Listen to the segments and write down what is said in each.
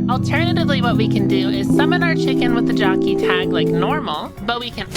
Alternatively, what we can do is summon our chicken with the jockey tag like normal, but we can...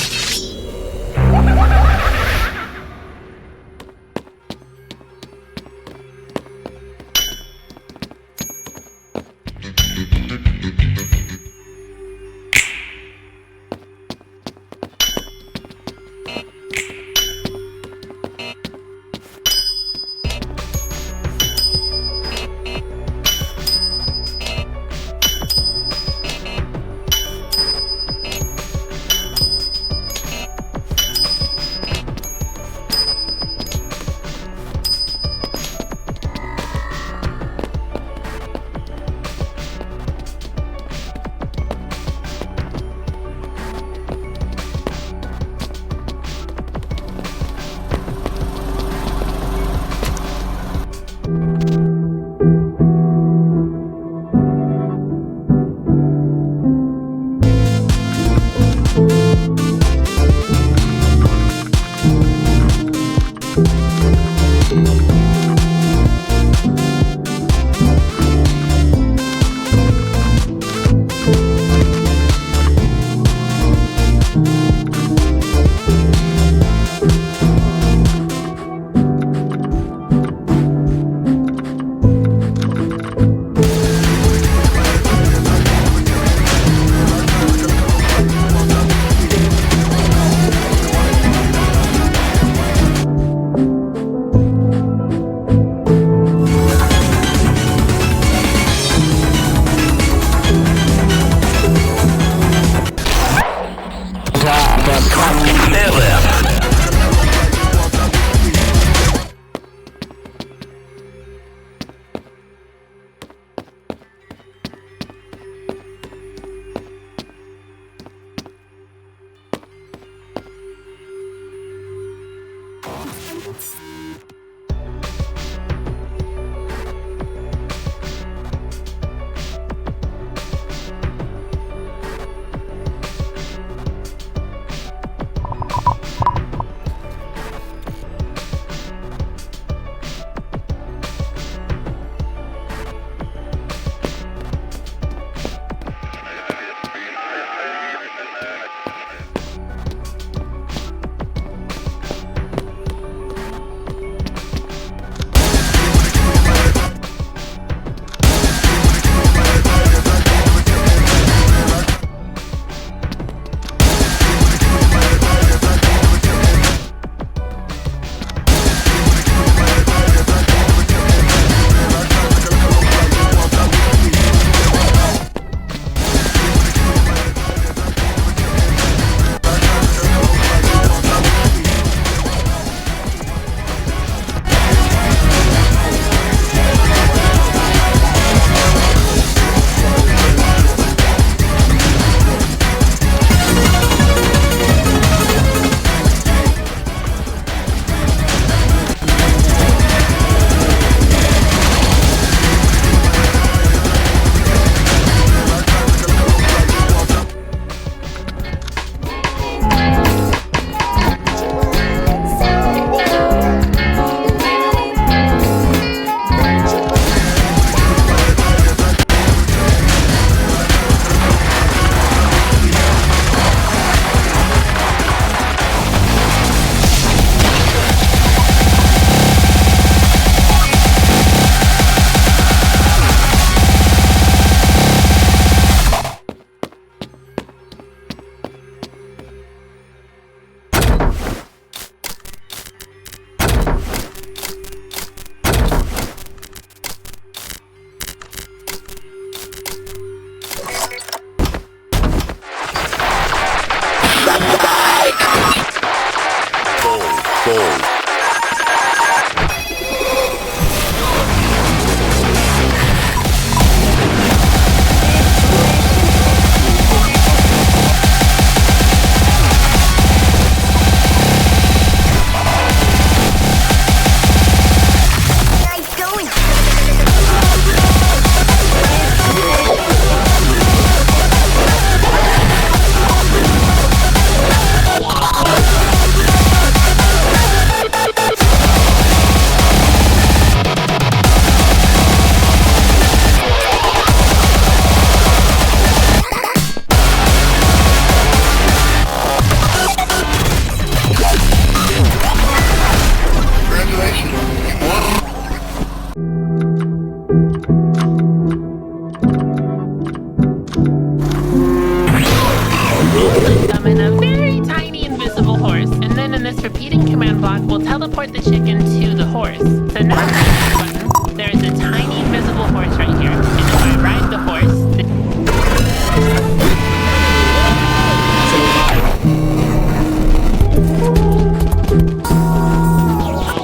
the chicken to the horse. So now I press the button. There is a tiny invisible horse right here. And if I ride the horse,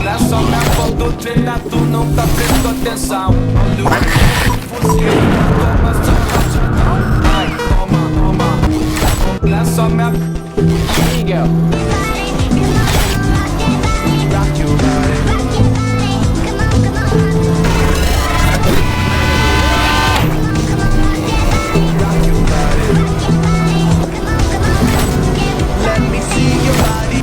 Nessa minha foto treina, tu nunca prestou atenção. Fuzil, toma só ai, toma, toma. Nessa minha Miguel. Rock your body. Rock your body. Let me see your body.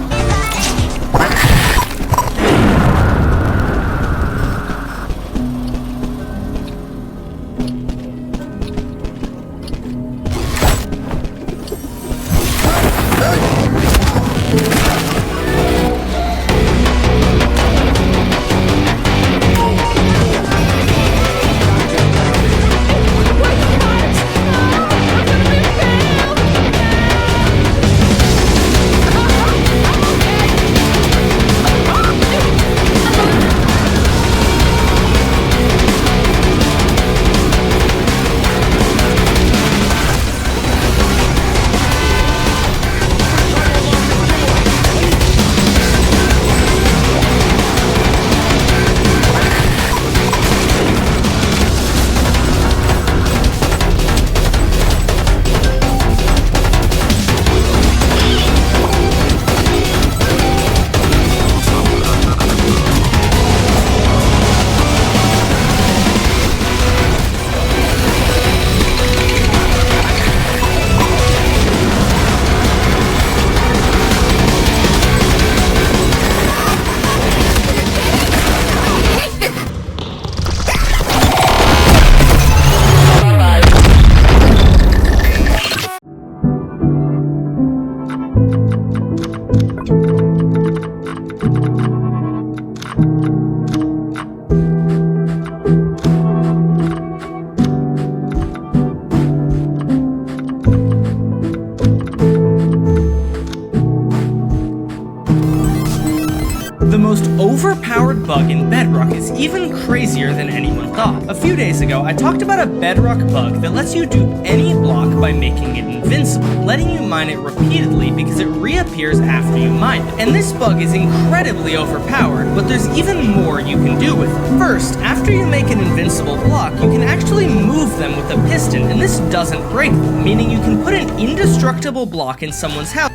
The most overpowered bug in Bedrock is even crazier than anyone thought. A few days ago, I talked about a Bedrock bug that lets you do any block by making it invincible, letting you mine it repeatedly because it reappears after you mine it. And this bug is incredibly overpowered, but there's even more you can do with it. First, after you make an invincible block, you can actually move them with a piston, and this doesn't break them, meaning you can put an indestructible block in someone's house.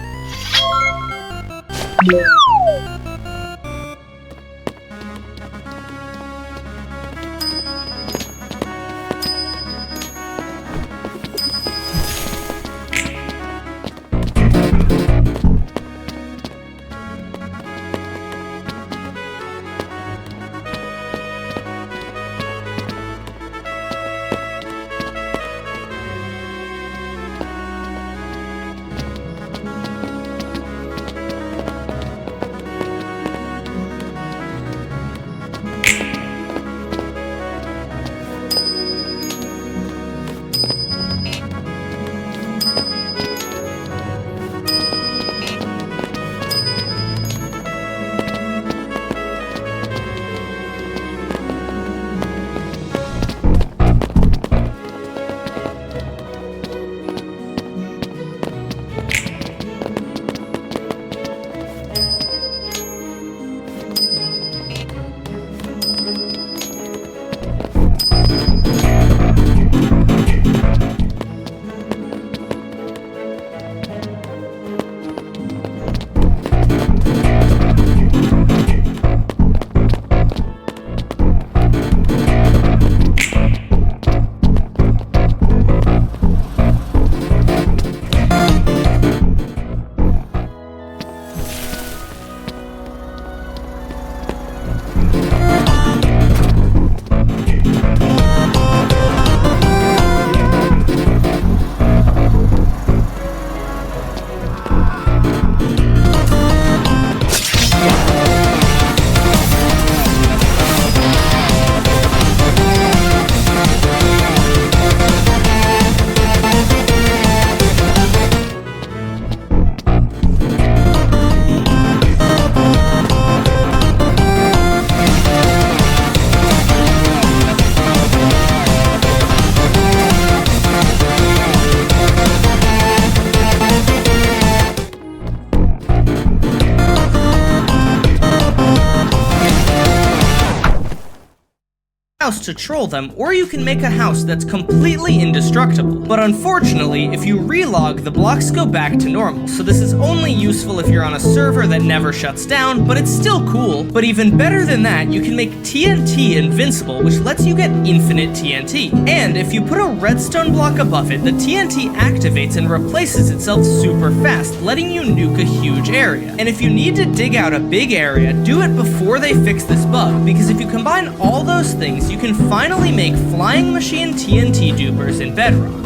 house to troll them, or you can make a house that's completely indestructible. But unfortunately, if you relog, the blocks go back to normal, so this is only useful if you're on a server that never shuts down, but it's still cool. But even better than that, you can make TNT invincible, which lets you get infinite TNT. And if you put a redstone block above it, the TNT activates and replaces itself super fast, letting you nuke a huge area. And if you need to dig out a big area, do it before they fix this bug, because if you combine all those things, you can finally make flying machine TNT dupers in Bedrock.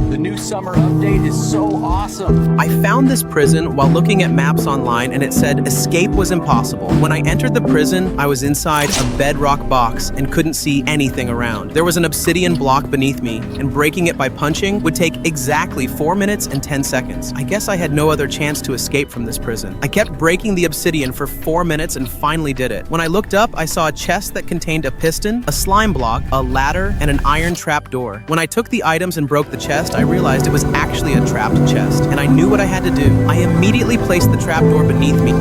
The new summer update is so awesome. I found this prison while looking at maps online, and it said escape was impossible. When I entered the prison, I was inside a bedrock box and couldn't see anything around. There was an obsidian block beneath me, and breaking it by punching would take exactly 4 minutes and 10 seconds. I guess I had no other chance to escape from this prison. I kept breaking the obsidian for 4 minutes and finally did it. When I looked up, I saw a chest that contained a piston, a slime block, a ladder, and an iron trap door. When I took the items and broke the chest, I realized it was actually a trapped chest, and I knew what I had to do. I immediately placed the trapdoor beneath me.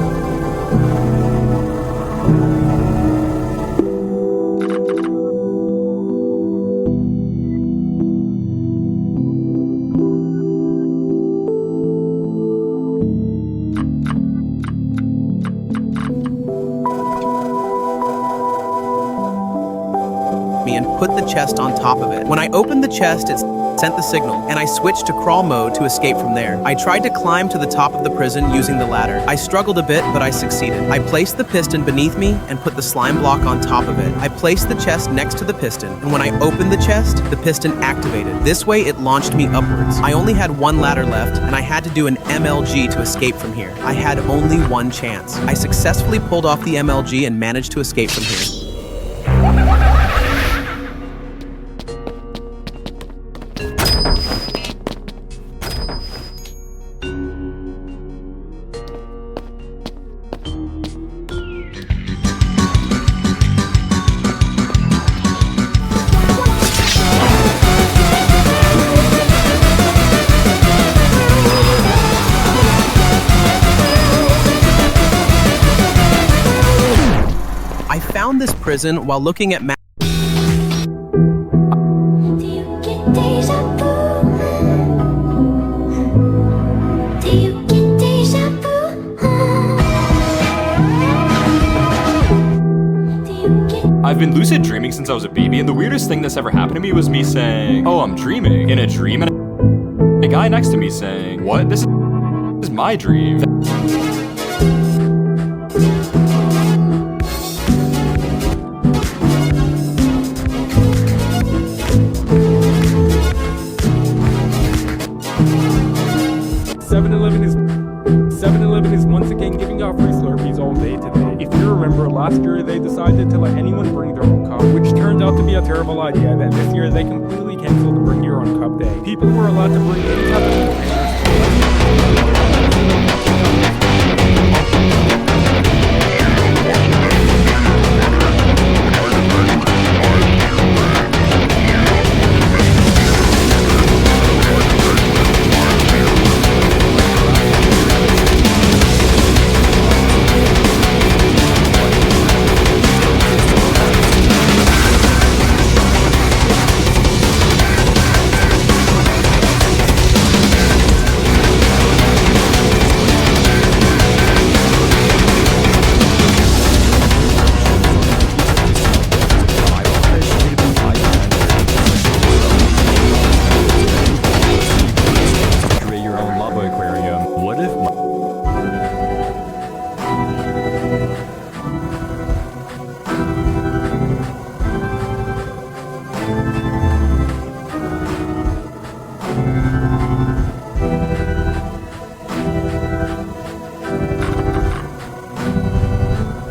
And put the chest on top of it. When I opened the chest, it sent the signal, and I switched to crawl mode to escape from there. I tried to climb to the top of the prison using the ladder. I struggled a bit, but I succeeded. I placed the piston beneath me and put the slime block on top of it. I placed the chest next to the piston, and when I opened the chest, the piston activated. This way, it launched me upwards. I only had one ladder left, and I had to do an MLG to escape from here. I had only one chance. I successfully pulled off the MLG and managed to escape from here. I found this prison while looking at maps. Do you get deja vu? Do you get deja vu? Do you get I've been lucid dreaming since I was a baby, and the weirdest thing that's ever happened to me was me saying, "Oh, I'm dreaming," in a dream, and a guy next to me saying, "What? This is my dream." Seven-Eleven is once again giving out free Slurpees all day today. If you remember, last year they decided to let anyone bring their own cup, which turned out to be a terrible idea. That this year they completely canceled the Bring Your Own Cup day. People were allowed to bring any type of containers.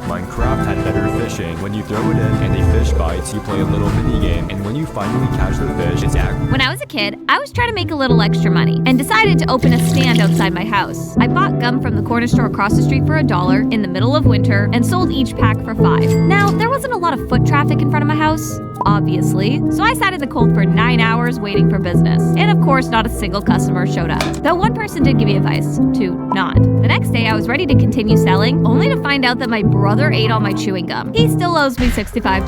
Minecraft had better fishing. When you throw it in and a fish bites, you play a little mini game, and when you finally catch the fish, it's When I was a kid, I was trying to make a little extra money and decided to open a stand outside my house. I bought gum from the corner store across the street for $1 in the middle of winter and sold each pack for $5. Now, there wasn't a lot of foot traffic in front of my house, obviously, so I sat in the cold for 9 hours waiting for business. And of course, not a single customer showed up. Though one person did give me advice to not. The next day, I was ready to continue selling, only to find out that my brother ate all my chewing gum. He still owes me $65.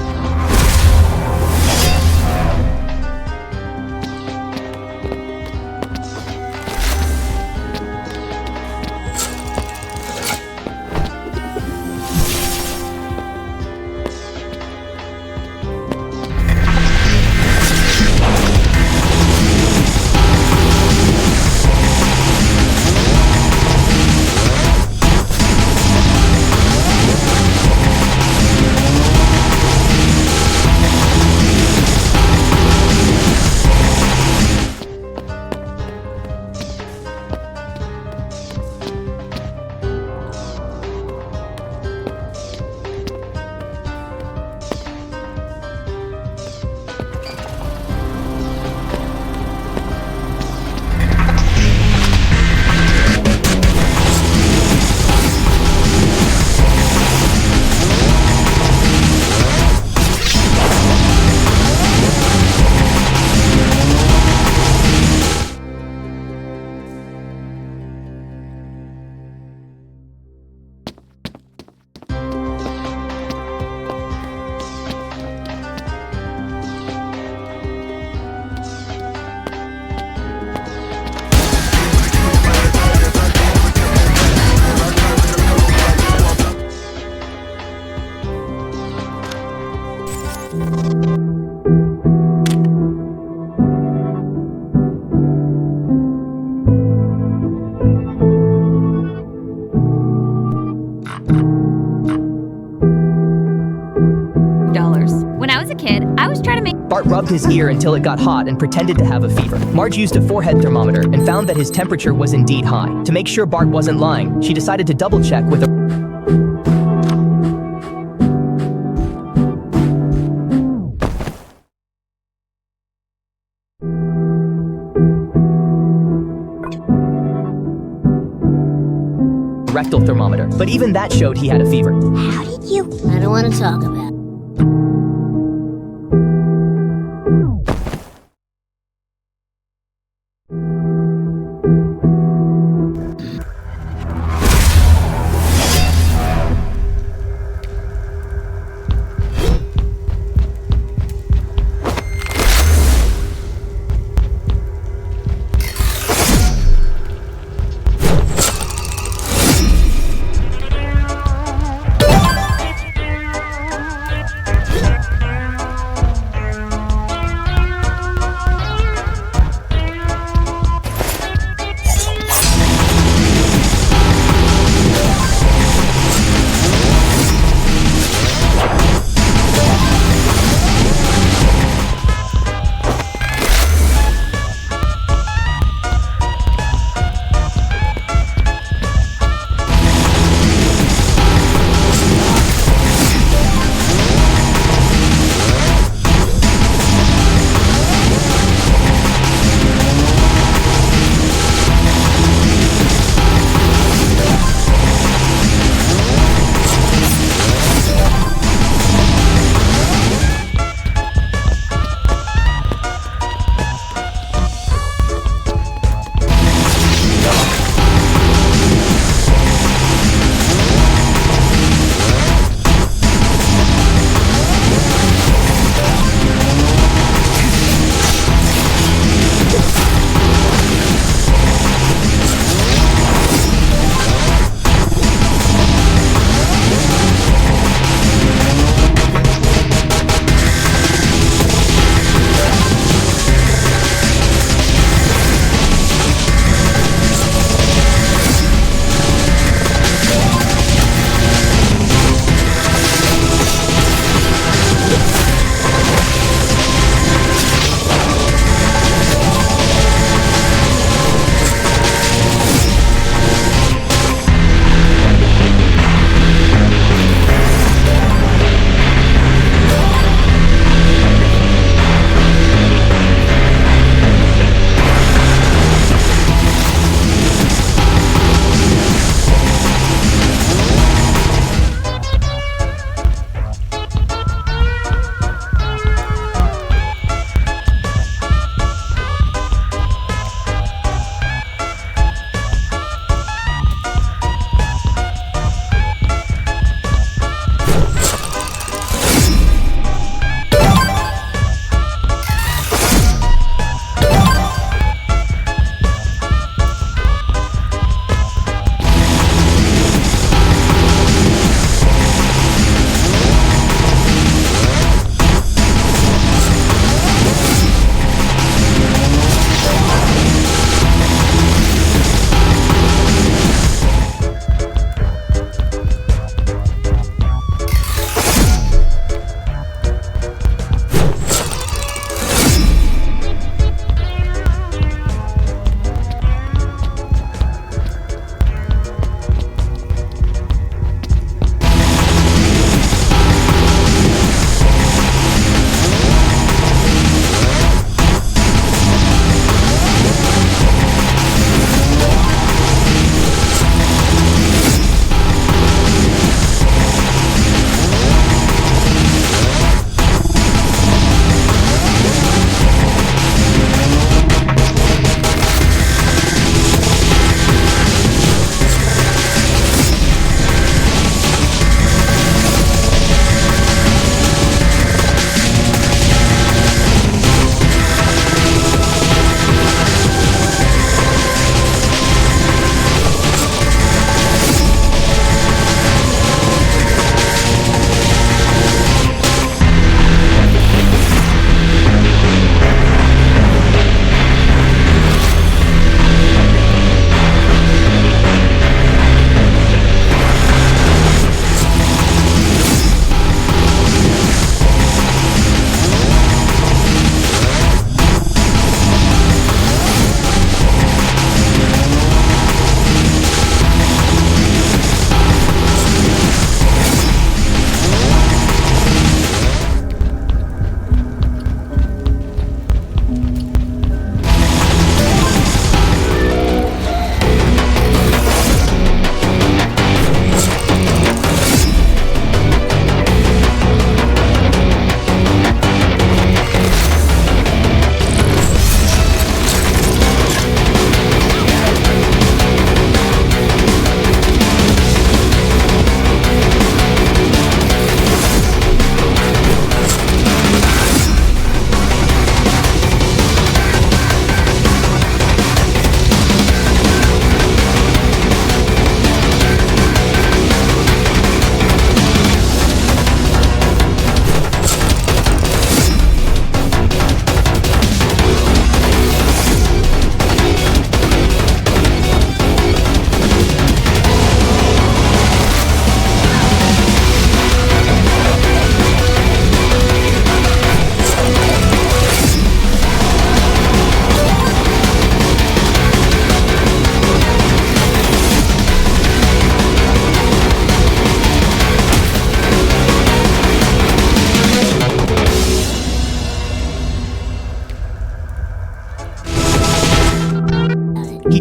When I was a kid, I was trying to make Bart rubbed his ear until it got hot and pretended to have a fever. Marge used a forehead thermometer and found that his temperature was indeed high. To make sure Bart wasn't lying, she decided to double-check with a rectal thermometer. But even that showed he had a fever. How did you? I don't want to talk about it.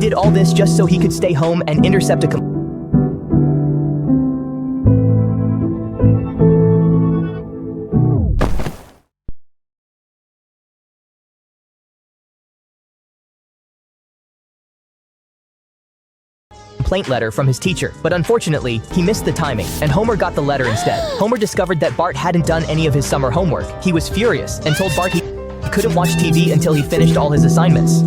did all this just so he could stay home and intercept a complaint letter from his teacher, but unfortunately, he missed the timing, and Homer got the letter instead. Homer discovered that Bart hadn't done any of his summer homework. He was furious and told Bart he couldn't watch TV until he finished all his assignments.